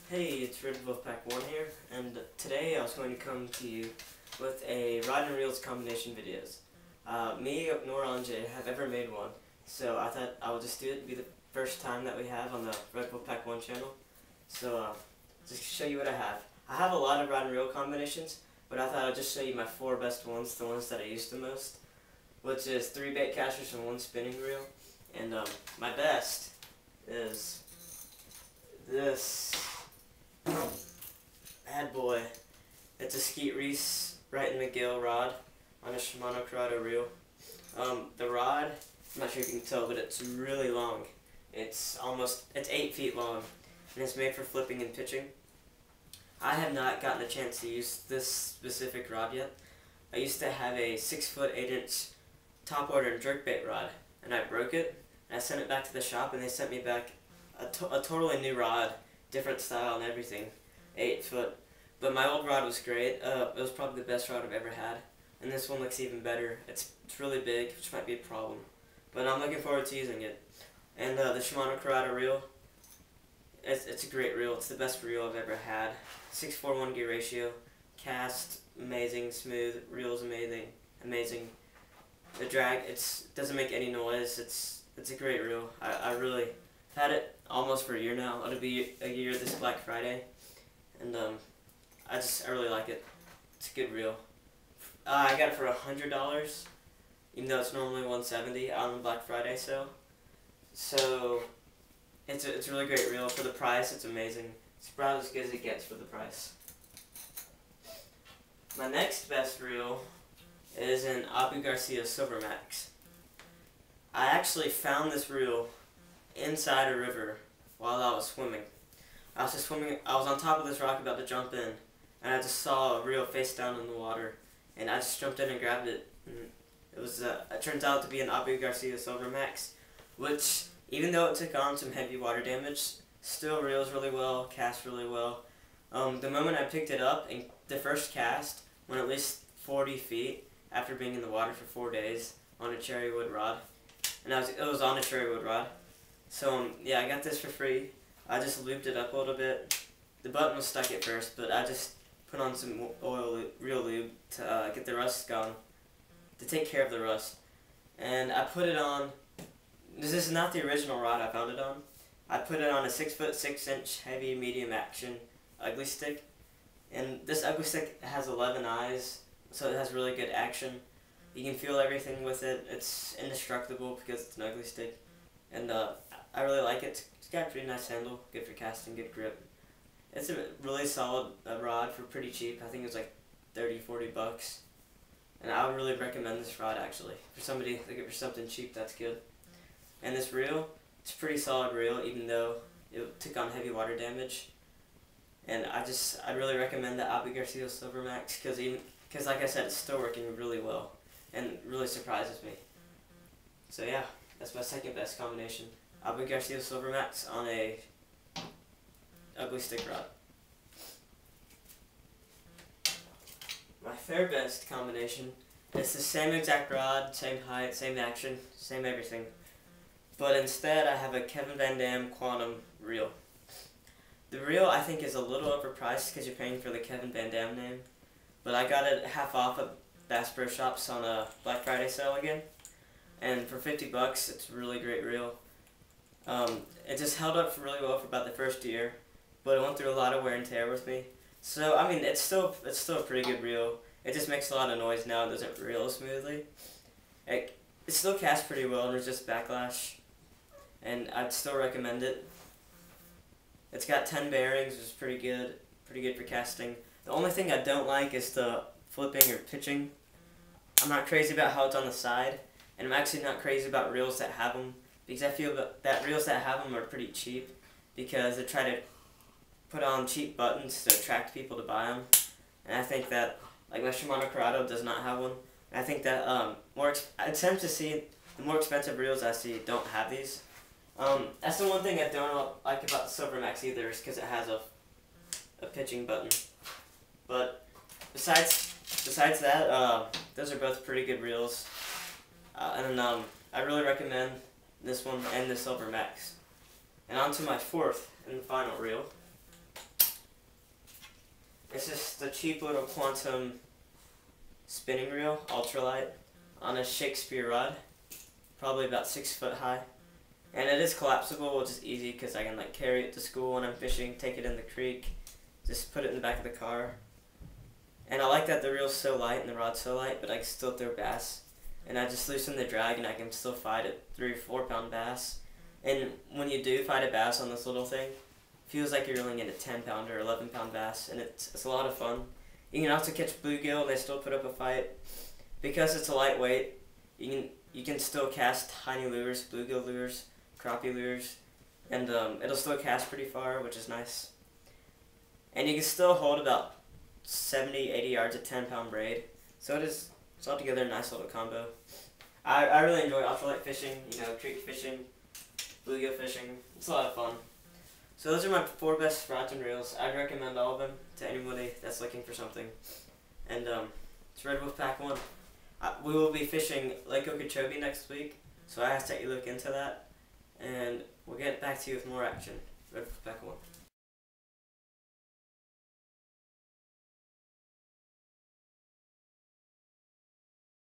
Hey, it's Red Wolfpack 1 here, and today I was going to come to you with a rod and reels combination videos. Me nor Anjay have ever made one, so I thought I would just do it. It'd be the first time that we have on the Red Wolfpack 1 channel. So, just to show you what I have. I have a lot of rod and reel combinations, but I thought I'd just show you my 4 best ones, the ones that I use the most, which is 3 bait casters and 1 spinning reel. And my best is this bad boy. It's a Skeet Reese Wright and McGill rod on a Shimano Curado reel. The rod, I'm not sure if you can tell, but it's really long. It's 8 feet long, and it's made for flipping and pitching. I have not gotten a chance to use this specific rod yet. I used to have a 6-foot 8-inch top order jerkbait rod, and I broke it, and I sent it back to the shop, and they sent me back a totally new rod, different style and everything, 8 foot. But my old rod was great. It was probably the best rod I've ever had, and this one looks even better. It's really big, which might be a problem, but I'm looking forward to using it. And the Shimano Curado reel, it's a great reel. It's the best reel I've ever had. 6:4:1 gear ratio, cast amazing, smooth, reel's amazing. The drag, doesn't make any noise. It's a great reel. I really had it almost for a year now. It'll be a year this Black Friday, and I really like it. It's a good reel. I got it for $100, even though it's normally $170 on the Black Friday sale. So it's a really great reel for the price. It's amazing. It's about as good as it gets for the price. My next best reel is an Abu Garcia Silver Max. I actually found this reel inside a river while I was swimming. I was on top of this rock about to jump in, and I just saw a reel face down in the water, and I just jumped in and grabbed it. And it turns out to be an Abu Garcia Silver Max, which, even though it took on some heavy water damage, still reels really well, casts really well. The moment I picked it up, and the first cast went at least 40 feet after being in the water for 4 days on a cherry wood rod, and it was on a cherry wood rod. So yeah, I got this for free. I just lubed it up a little bit. The button was stuck at first, but I just put on some real lube to get the rust gone, to take care of the rust. And I put it on. This is not the original rod I found it on. I put it on a 6-foot 6-inch heavy medium action ugly stick, and this ugly stick has 11 eyes, so it has really good action. You can feel everything with it. It's indestructible because it's an ugly stick, and I really like it. It's got a pretty nice handle, good for casting, good grip. It's a really solid rod for pretty cheap. I think it's like $30-40, and I would really recommend this rod actually for somebody looking for something cheap that's good. And this reel, it's a pretty solid reel, even though it took on heavy water damage. And I'd really recommend the Abu Garcia Silver Max because like I said, it's still working really well and really surprises me. So yeah, that's my second best combination. Abu Garcia Silver Max on a ugly stick rod. My third best combination is the same exact rod, same height, same action, same everything. But instead I have a Kevin Van Dam Quantum reel. The reel I think is a little overpriced because you're paying for the Kevin Van Dam name, but I got it half off at Bass Pro Shops on a Black Friday sale again, and for $50 it's a really great reel. It just held up really well for about the first year, but it went through a lot of wear and tear with me. So I mean, it's still a pretty good reel. It just makes a lot of noise now. It doesn't reel smoothly. It still casts pretty well and resists backlash, and I'd still recommend it. It's got 10 bearings, which is pretty good for casting. The only thing I don't like is the flipping or pitching. I'm not crazy about how it's on the side, and I'm actually not crazy about reels that have them, because I feel that reels that have them are pretty cheap, because they try to put on cheap buttons to attract people to buy them. And I think that, like my Shimano Curado does not have one. And I think that I tend to see the more expensive reels I see don't have these. That's the one thing I don't like about the Silver Max either, is because it has a pitching button. But besides that, those are both pretty good reels. I really recommend this one and the Silver Max. And on to my fourth and final reel. It's just a cheap little Quantum spinning reel, ultralight, on a Shakespeare rod, probably about 6 foot high. And it is collapsible, which is easy because I can like carry it to school when I'm fishing, take it in the creek, just put it in the back of the car. And I like that the reel's so light and the rod's so light, but I can still throw bass. And I just loosen the drag and I can still fight a 3 or 4 pound bass. And when you do fight a bass on this little thing, it feels like you're reeling in a 10 pound or 11 pound bass, and it's a lot of fun. You can also catch bluegill and they still put up a fight. Because it's a lightweight, you can still cast tiny lures, bluegill lures, crappie lures, and it'll still cast pretty far, which is nice. And you can still hold about 70, 80 yards at 10 pound braid. So it's altogether a nice little combo. I really enjoy ultralight fishing, creek fishing, bluegill fishing. It's a lot of fun. So those are my 4 best rods and reels. I'd recommend all of them to anybody that's looking for something. And it's Red Wolf Pack 1. We will be fishing Lake Okeechobee next week, so I have to take a look into that. And we'll get back to you with more action. Red Wolf Pack 1.